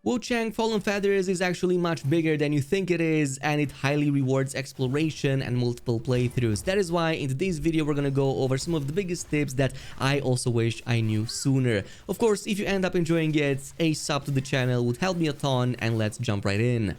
Wuchang Fallen Feathers is actually much bigger than you think it is, and it highly rewards exploration and multiple playthroughs. That is why in today's video we're gonna go over some of the biggest tips that I also wish I knew sooner. Of course, if you end up enjoying it, a sub to the channel would help me a ton, and let's jump right in.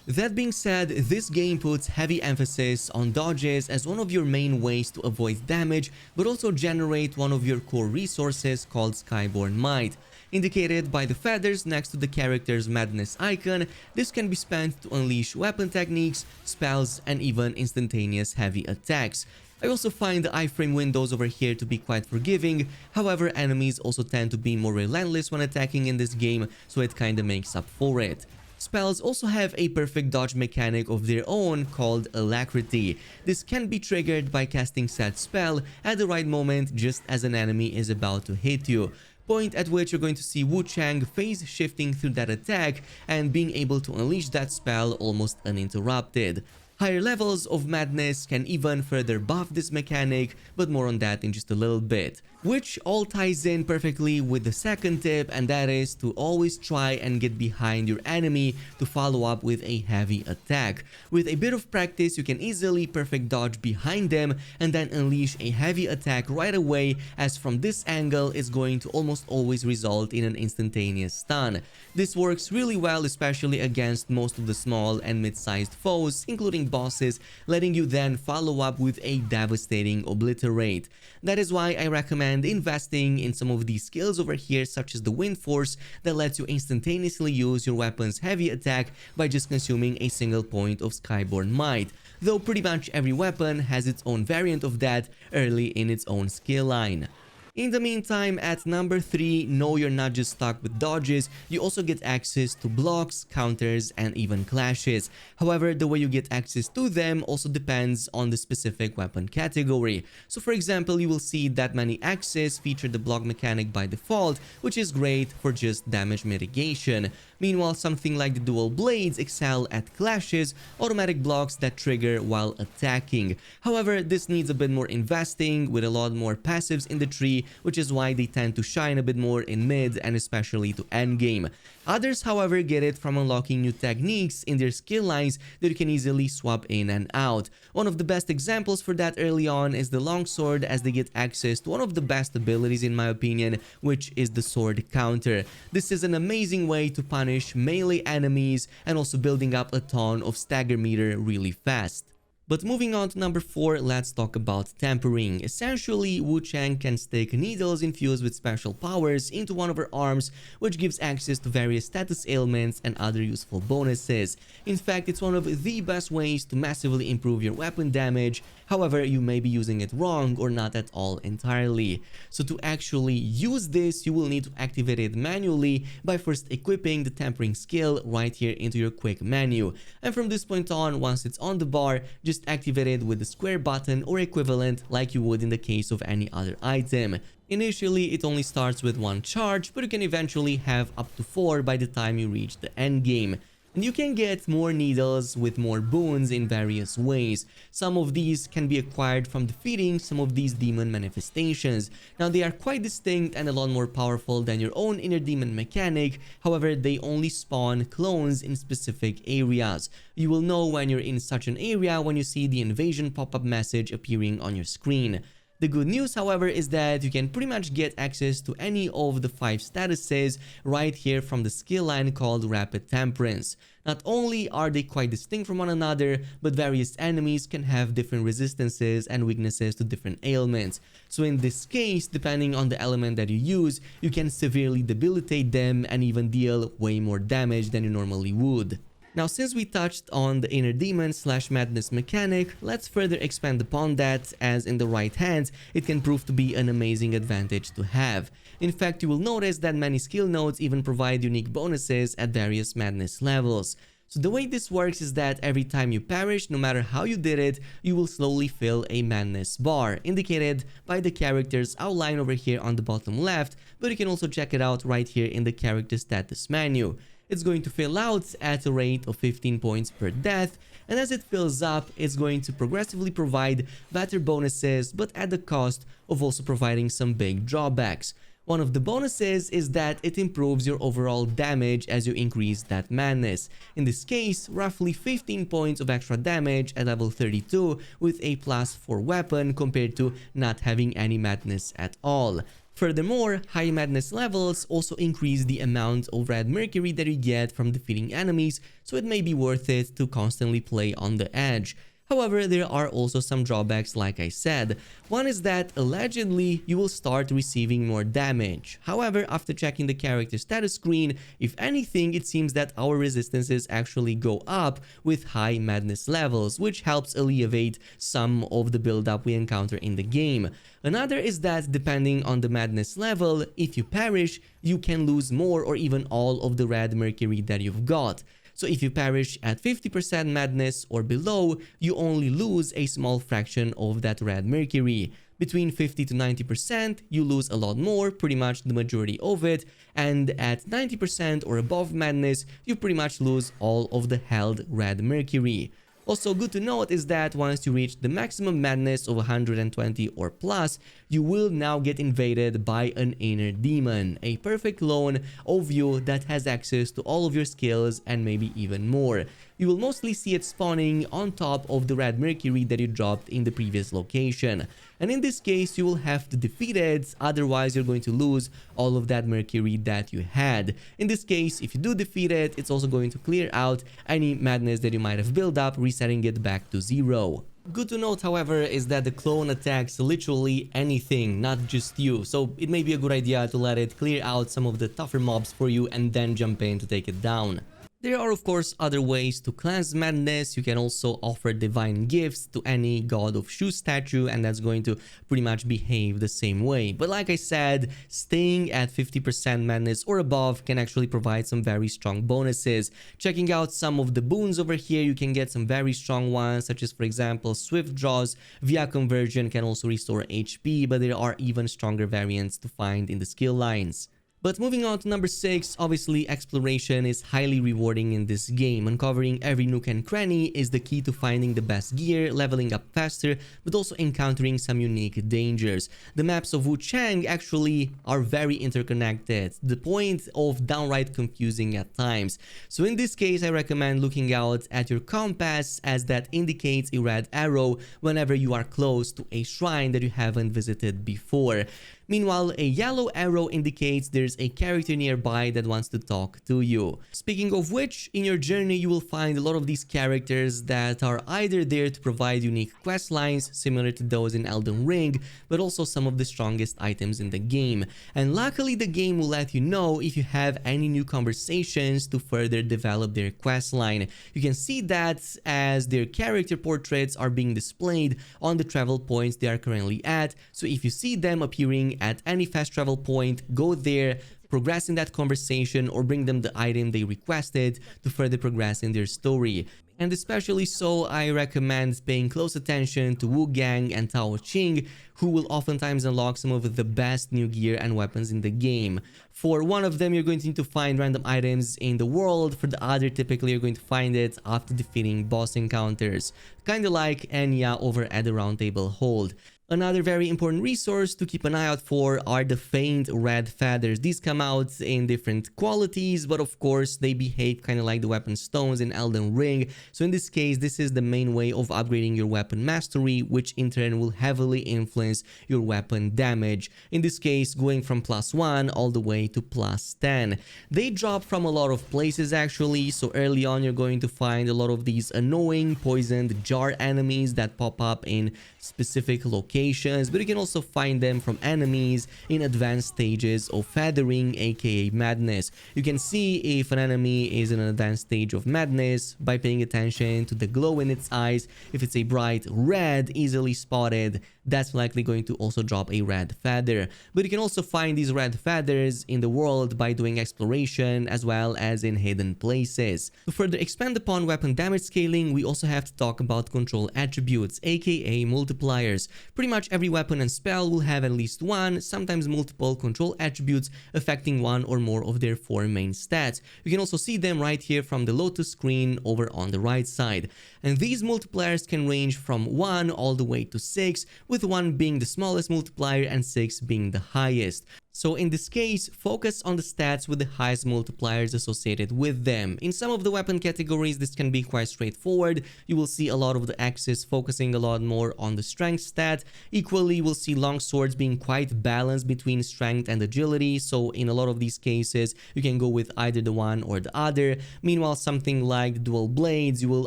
That being said, this game puts heavy emphasis on dodges as one of your main ways to avoid damage, but also generate one of your core resources called Skyborn Might. Indicated by the feathers next to the character's madness icon, this can be spent to unleash weapon techniques, spells, and even instantaneous heavy attacks. I also find the iframe windows over here to be quite forgiving, however enemies also tend to be more relentless when attacking in this game, so it kinda makes up for it. Spells also have a perfect dodge mechanic of their own called Alacrity. This can be triggered by casting said spell at the right moment just as an enemy is about to hit you, point at which you're going to see Wuchang phase shifting through that attack and being able to unleash that spell almost uninterrupted. Higher levels of madness can even further buff this mechanic, but more on that in just a little bit. Which all ties in perfectly with the second tip, and that is to always try and get behind your enemy to follow up with a heavy attack. With a bit of practice, you can easily perfect dodge behind them and then unleash a heavy attack right away, as from this angle it's going to almost always result in an instantaneous stun. This works really well, especially against most of the small and mid-sized foes, including bosses, letting you then follow up with a devastating Obliterate. That is why I recommend investing in some of these skills over here, such as the Wind Force, that lets you instantaneously use your weapon's heavy attack by just consuming a single point of Skyborn Might, though pretty much every weapon has its own variant of that early in its own skill line. In the meantime, at number 3, no, you're not just stuck with dodges, you also get access to blocks, counters, and even clashes. However, the way you get access to them also depends on the specific weapon category. So for example, you will see that many axes feature the block mechanic by default, which is great for just damage mitigation. Meanwhile, something like the dual blades excel at clashes, automatic blocks that trigger while attacking. However, this needs a bit more investing with a lot more passives in the tree, which is why they tend to shine a bit more in mid and especially to endgame. Others, however, get it from unlocking new techniques in their skill lines that you can easily swap in and out. One of the best examples for that early on is the longsword, as they get access to one of the best abilities in my opinion, which is the sword counter. This is an amazing way to punish melee enemies and also building up a ton of stagger meter really fast. But moving on to number 4, let's talk about tempering. Essentially, Wuchang can stick needles infused with special powers into one of her arms, which gives access to various status ailments and other useful bonuses. In fact, it's one of the best ways to massively improve your weapon damage. However, you may be using it wrong or not at all entirely. So to actually use this, you will need to activate it manually by first equipping the tempering skill right here into your quick menu. And from this point on, once it's on the bar, just activate it with the square button or equivalent, like you would in the case of any other item. Initially, it only starts with 1 charge, but you can eventually have up to 4 by the time you reach the end game. And you can get more needles with more boons in various ways. Some of these can be acquired from defeating some of these demon manifestations. Now, they are quite distinct and a lot more powerful than your own inner demon mechanic. However, they only spawn clones in specific areas. You will know when you're in such an area when you see the invasion pop-up message appearing on your screen. The good news, however, is that you can pretty much get access to any of the 5 statuses right here from the skill line called Rapid Temperance. Not only are they quite distinct from one another, but various enemies can have different resistances and weaknesses to different ailments. So in this case, depending on the element that you use, you can severely debilitate them and even deal way more damage than you normally would. Now, since we touched on the inner demon / madness mechanic, let's further expand upon that, as in the right hands, it can prove to be an amazing advantage to have. In fact, you will notice that many skill nodes even provide unique bonuses at various madness levels. So the way this works is that every time you perish, no matter how you did it, you will slowly fill a madness bar, indicated by the character's outline over here on the bottom left, but you can also check it out right here in the character status menu. It's going to fill out at a rate of 15 points per death, and as it fills up, it's going to progressively provide better bonuses, but at the cost of also providing some big drawbacks. One of the bonuses is that it improves your overall damage as you increase that madness. In this case, roughly 15 points of extra damage at level 32 with a +4 weapon compared to not having any madness at all. Furthermore, high madness levels also increase the amount of red mercury that you get from defeating enemies, so it may be worth it to constantly play on the edge. However, there are also some drawbacks like I said. One is that allegedly you will start receiving more damage. However, after checking the character status screen, if anything, it seems that our resistances actually go up with high madness levels, which helps alleviate some of the buildup we encounter in the game. Another is that depending on the madness level, if you perish, you can lose more or even all of the red mercury that you've got. So if you perish at 50% madness or below, you only lose a small fraction of that red mercury. Between 50 to 90%, you lose a lot more, pretty much the majority of it, and at 90% or above madness, you pretty much lose all of the held red mercury. Also good to note is that once you reach the maximum madness of 120 or plus, you will now get invaded by an inner demon, a perfect clone of you that has access to all of your skills and maybe even more. You will mostly see it spawning on top of the red mercury that you dropped in the previous location. And in this case, you will have to defeat it, otherwise you're going to lose all of that mercury that you had. In this case, if you do defeat it, it's also going to clear out any madness that you might have built up, resetting it back to 0. Good to note, however, is that the clone attacks literally anything, not just you, so it may be a good idea to let it clear out some of the tougher mobs for you and then jump in to take it down. There are of course other ways to cleanse madness. You can also offer divine gifts to any god of shoe statue, and that's going to pretty much behave the same way. But like I said, staying at 50% madness or above can actually provide some very strong bonuses. Checking out some of the boons over here, you can get some very strong ones, such as for example swift draws via conversion can also restore HP, but there are even stronger variants to find in the skill lines. But moving on to number 6, obviously exploration is highly rewarding in this game. Uncovering every nook and cranny is the key to finding the best gear, leveling up faster, but also encountering some unique dangers. The maps of Wuchang actually are very interconnected, to the point of downright confusing at times. So in this case, I recommend looking out at your compass, as that indicates a red arrow whenever you are close to a shrine that you haven't visited before. Meanwhile, a yellow arrow indicates there's a character nearby that wants to talk to you. Speaking of which, in your journey you will find a lot of these characters that are either there to provide unique quest lines similar to those in Elden Ring, but also some of the strongest items in the game. And luckily the game will let you know if you have any new conversations to further develop their quest line. You can see that as their character portraits are being displayed on the travel points they are currently at, so if you see them appearing at any fast travel point, go there, progress in that conversation, or bring them the item they requested to further progress in their story. And especially so, I recommend paying close attention to Wuchang and Tao Ching, who will oftentimes unlock some of the best new gear and weapons in the game. For one of them, you're going to need to find random items in the world. For the other, typically you're going to find it after defeating boss encounters, kinda like Enya over at the Round Table Hold. Another very important resource to keep an eye out for are the faint red feathers. These come out in different qualities, but of course they behave kind of like the weapon stones in Elden Ring. So in this case, this is the main way of upgrading your weapon mastery, which in turn will heavily influence your weapon damage. In this case, going from +1 all the way to +10. They drop from a lot of places actually, so early on you're going to find a lot of these annoying poisoned jar enemies that pop up in specific locations, but you can also find them from enemies in advanced stages of feathering, aka madness. You can see if an enemy is in an advanced stage of madness by paying attention to the glow in its eyes. If it's a bright red, easily spotted, that's likely going to also drop a red feather. But you can also find these red feathers in the world by doing exploration as well as in hidden places. To further expand upon weapon damage scaling, we also have to talk about control attributes, aka multipliers. Pretty much every weapon and spell will have at least one, sometimes multiple control attributes affecting one or more of their 4 main stats. You can also see them right here from the Lotus screen over on the right side. And these multipliers can range from 1 all the way to 6, with 1 being the smallest multiplier and 6 being the highest. So in this case, focus on the stats with the highest multipliers associated with them. In some of the weapon categories, this can be quite straightforward. You will see a lot of the axes focusing a lot more on the strength stat. Equally, we'll see long swords being quite balanced between strength and agility. So in a lot of these cases, you can go with either the one or the other. Meanwhile, something like dual blades, you will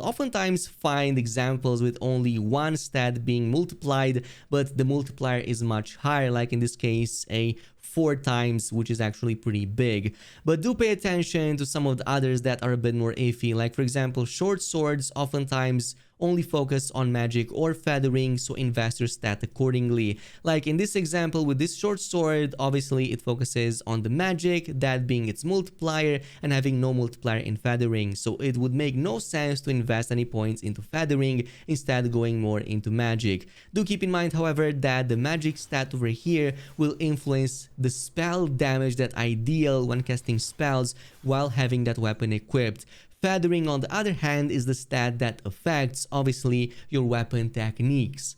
oftentimes find examples with only one stat being multiplied, but the multiplier is much higher, like in this case, a 4 times, which is actually pretty big. But do pay attention to some of the others that are a bit more iffy, like for example, short swords oftentimes only focus on magic or feathering, so invest your stat accordingly. Like in this example with this short sword, obviously it focuses on the magic, that being its multiplier, and having no multiplier in feathering, so it would make no sense to invest any points into feathering, instead going more into magic. Do keep in mind, however, that the magic stat over here will influence the spell damage that I deal when casting spells while having that weapon equipped. Feathering, on the other hand, is the stat that affects, obviously, your weapon techniques.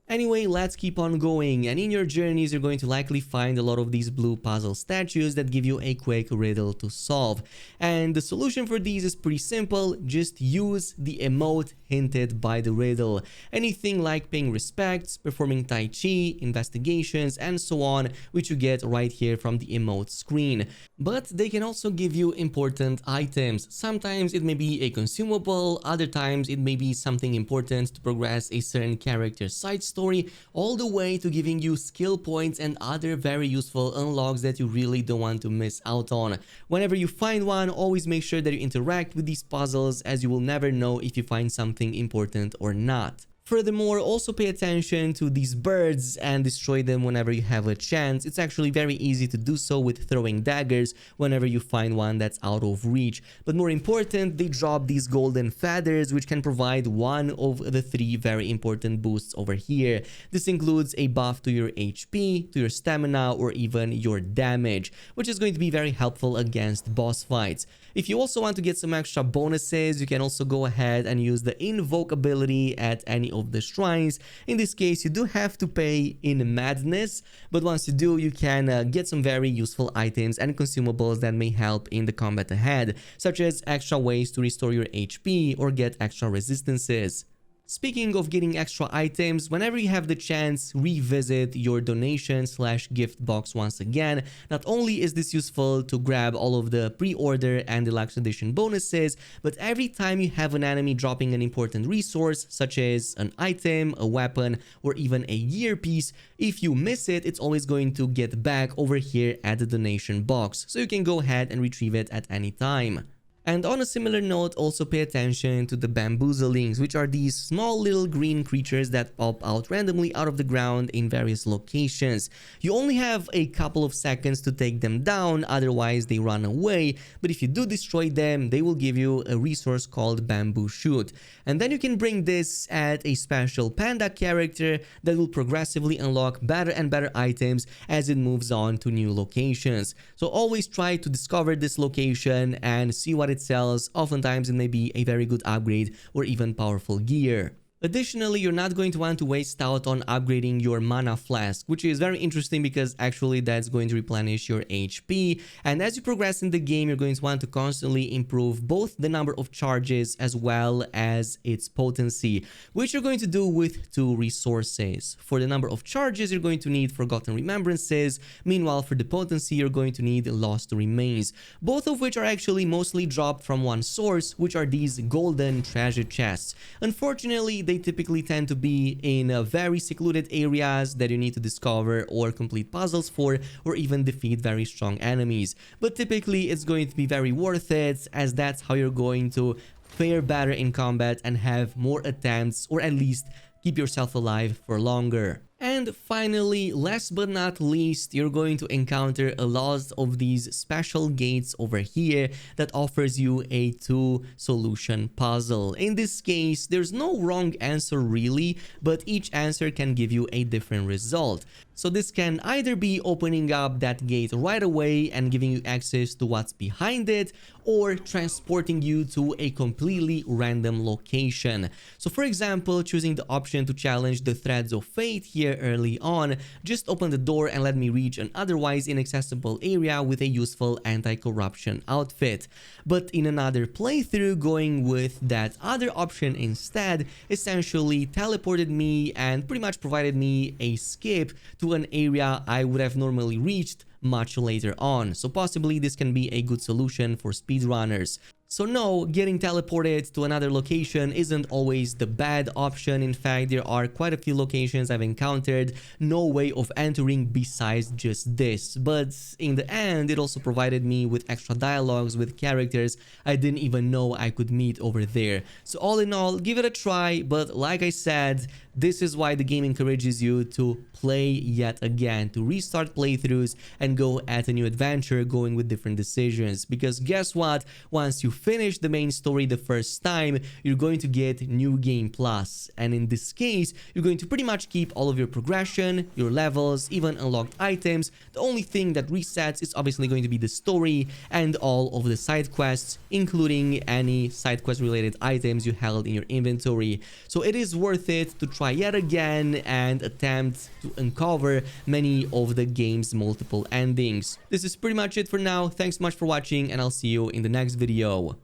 Anyway, let's keep on going, and in your journeys you're going to likely find a lot of these blue puzzle statues that give you a quick riddle to solve. And the solution for these is pretty simple, just use the emote hinted by the riddle. Anything like paying respects, performing Tai Chi, investigations, and so on, which you get right here from the emote screen. But they can also give you important items. Sometimes it may be a consumable, other times it may be something important to progress a certain character's side story, all the way to giving you skill points and other very useful unlocks that you really don't want to miss out on. Whenever you find one, always make sure that you interact with these puzzles, as you will never know if you find something important or not. Furthermore, also pay attention to these birds and destroy them whenever you have a chance. It's actually very easy to do so with throwing daggers whenever you find one that's out of reach. But more important, they drop these golden feathers, which can provide one of the 3 very important boosts over here. This includes a buff to your HP, to your stamina, or even your damage, which is going to be very helpful against boss fights. If you also want to get some extra bonuses, you can also go ahead and use the invoke ability at any of the shrines. In this case, you do have to pay in madness, but once you do, you can get some very useful items and consumables that may help in the combat ahead, such as extra ways to restore your HP or get extra resistances. Speaking of getting extra items, whenever you have the chance, revisit your donation/gift box once again. Not only is this useful to grab all of the pre-order and deluxe edition bonuses, but every time you have an enemy dropping an important resource, such as an item, a weapon, or even a gear piece, if you miss it, it's always going to get back over here at the donation box, so you can go ahead and retrieve it at any time. And on a similar note, also pay attention to the bamboozlings, which are these small little green creatures that pop out randomly out of the ground in various locations. You only have a couple of seconds to take them down, otherwise they run away, but if you do destroy them, they will give you a resource called bamboo shoot. And then you can bring this at a special panda character that will progressively unlock better and better items as it moves on to new locations. So always try to discover this location and see what it sells. Oftentimes it may be a very good upgrade or even powerful gear. Additionally, you're not going to want to waste out on upgrading your mana flask, which is very interesting because actually that's going to replenish your HP. And as you progress in the game, you're going to want to constantly improve both the number of charges as well as its potency, which you're going to do with 2 resources. For the number of charges, you're going to need Forgotten Remembrances. Meanwhile, for the potency, you're going to need Lost Remains, both of which are actually mostly dropped from one source, which are these golden treasure chests. Unfortunately, they typically tend to be in very secluded areas that you need to discover or complete puzzles for, or even defeat very strong enemies. But typically it's going to be very worth it, as that's how you're going to fare better in combat and have more attempts, or at least keep yourself alive for longer. And finally, last but not least, you're going to encounter a lot of these special gates over here that offers you a 2-solution puzzle. In this case, there's no wrong answer really, but each answer can give you a different result. So this can either be opening up that gate right away and giving you access to what's behind it, or transporting you to a completely random location. So for example, choosing the option to challenge the threads of fate here there early on just opened the door and let me reach an otherwise inaccessible area with a useful anti-corruption outfit. But in another playthrough, going with that other option instead essentially teleported me and pretty much provided me a skip to an area I would have normally reached much later on. So possibly this can be a good solution for speedrunners. So no, getting teleported to another location isn't always the bad option. In fact, there are quite a few locations I've encountered no way of entering besides just this. But in the end, it also provided me with extra dialogues with characters I didn't even know I could meet over there. So all in all, give it a try, but like I said, this is why the game encourages you to play yet again, to restart playthroughs and go at a new adventure going with different decisions. Because guess what? Once you finish the main story the first time, you're going to get New Game Plus. And in this case, you're going to pretty much keep all of your progression, your levels, even unlocked items. The only thing that resets is obviously going to be the story and all of the side quests, including any side quest related items you held in your inventory. So it is worth it to try yet again and attempt to uncover many of the game's multiple endings. This is pretty much it for now. Thanks so much for watching, and I'll see you in the next video.